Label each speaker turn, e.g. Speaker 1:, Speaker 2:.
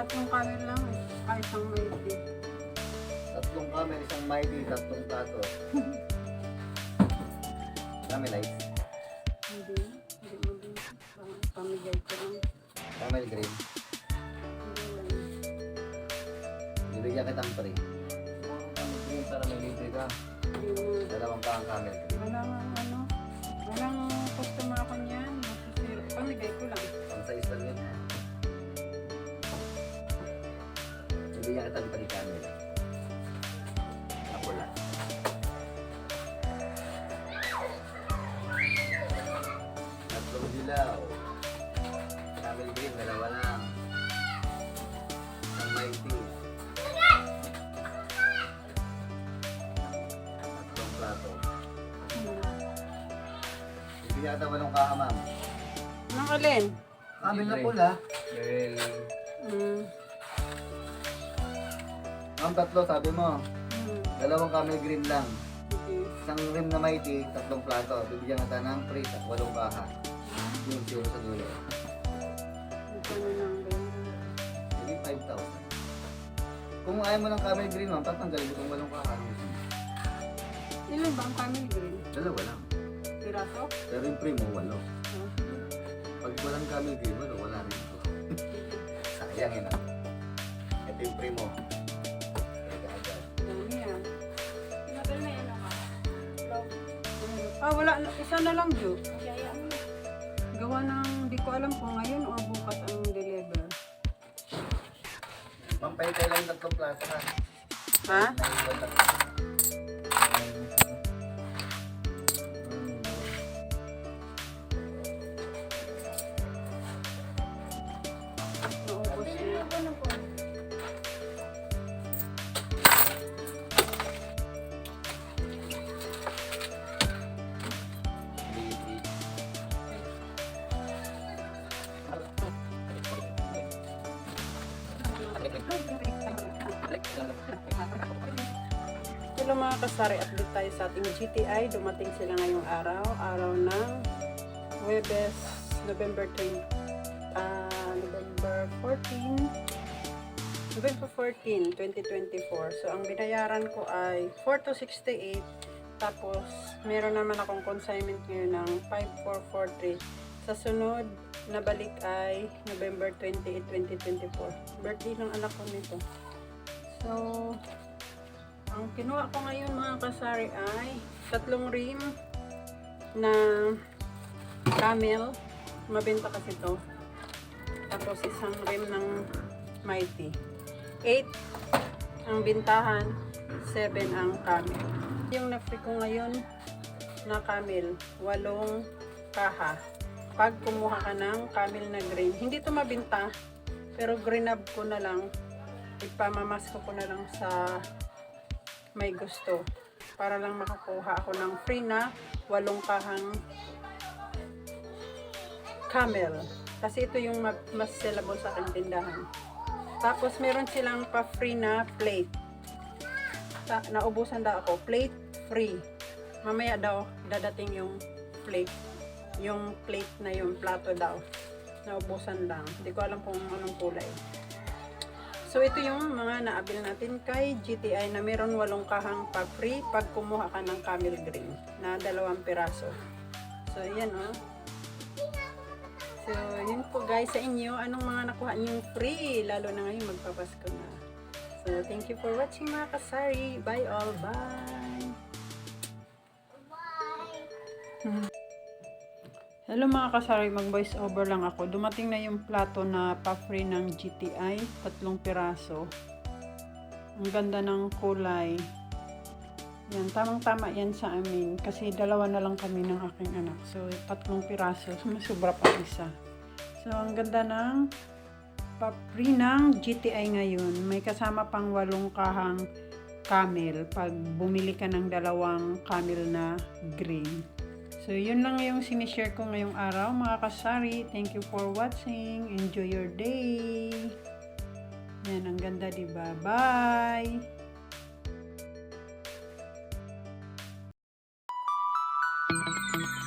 Speaker 1: tatlong camel lang eh. Ay, isang Mighty.
Speaker 2: Tatlong camel, isang Mighty, tatlong plato. Camel ice.
Speaker 1: Hindi mo din. Pamigay ko lang.
Speaker 2: Camel green.
Speaker 1: Hindi lang.
Speaker 2: Bibigyan kitang free. Camel green para may libre ka.
Speaker 1: Hindi mo.
Speaker 2: Dalawang pa ang camel green.
Speaker 1: Walang customer ako niyan. Masisiro. Pamigay ko lang.
Speaker 2: Ang size lang yun. Bibigyan kitang free camel. Ako lang. Tatlong dilaw. Camel green, dalawa lang. Isang Mighty. Tatlong plato. Bibigyan kita walong kaha, ma'am.
Speaker 1: Anong alin?
Speaker 2: Camel na pula.
Speaker 1: Mm.
Speaker 2: Ma'am, tatlo, sabi mo.
Speaker 1: Mm.
Speaker 2: Dalawang camel green lang.
Speaker 1: Okay.
Speaker 2: Isang rim na Mighty, tatlong plato. Bibigyan kita ng free, walong kaha. Yung zero sa dulo.
Speaker 1: Ano lang ba yun?
Speaker 2: Maybe 5,000. Kung ayaw mo ng camel green, ma'am, tatanggalin mo kung walong kaha.
Speaker 1: Ilan ba ang camel green?
Speaker 2: Dalawa lang.
Speaker 1: Piraso?
Speaker 2: Pero yung free mo, walo.
Speaker 1: Oh.
Speaker 2: Pag walang camel green, wala rin ito. Sayang yun, ah. Ito yung free mo. Agad-agad.
Speaker 1: Dami yan.
Speaker 3: Matagal na yan ako.
Speaker 1: Ah, wala. Isa na lang, Jo.
Speaker 3: Kaya mo na.
Speaker 1: Gawa ng, di ko alam kung ngayon o bukas ang deliver.
Speaker 2: Ma'am, pahintay lang yung tatlong plato, ha?
Speaker 1: Ha?
Speaker 2: Naiwan lang.
Speaker 1: Naubos
Speaker 3: Pabili
Speaker 1: na.
Speaker 3: ako ng po.
Speaker 1: Hello mga kasari, update tayo sa ating GTI. Dumating sila ngayong araw. Araw ng Huwebes, November 14. November 14, 2024. So, ang binayaran ko ay 4,268. Tapos, meron naman akong consignment ngayon ng 5,443. Sa sunod na balik ay November 28, 2024. Birthday ng anak ko nito. So, ang kinuha ko ngayon mga kasari ay tatlong rim na camel. Mabenta kasi ito. Tapos isang rim ng Mighty. 8 ang bintahan, 7 ang camel. Yung na-free ko ngayon na camel, 8 kaha. Pag kumuha ka ng camel na green, hindi ito mabinta, pero green up ko na lang, ipamamasko ko na lang sa may gusto para lang makakuha ako ng free na 8 kahang camel. Kasi ito yung mas sellable sa aking tindahan. Tapos meron silang pa-free na plate. Naubusan daw ako. Plate free. Mamaya daw dadating yung plate. Yung plate na yung plato daw. Naubusan lang. Hindi ko alam kung anong kulay. So ito yung mga naabil natin kay GTI na meron 8 kahang pa-free pag kumuha ka ng camel green na 2 piraso. So yan oh. So, yun po guys sa inyo. Anong mga nakuha niyong free? Lalo na ngayon magpapasko na. So, thank you for watching mga kasari. Bye all. Bye! Hello mga kasari. Mag-voice over lang ako. Dumating na yung plato na pa-free ng GTI. 3 piraso. Ang ganda ng kulay. Yan, tamang-tama yan sa amin. Kasi 2 na lang kami ng aking anak. So, 3 piraso. Sumasubra pa isa. So, ang ganda ng pa-free ng GTI ngayon. May kasama pang 8 kahang camel. Pag bumili ka ng 2 camel na green. So, yun lang yung sinishare ko ngayong araw. Mga kasari, thank you for watching. Enjoy your day. Yan, ang ganda diba? Bye! Thank you.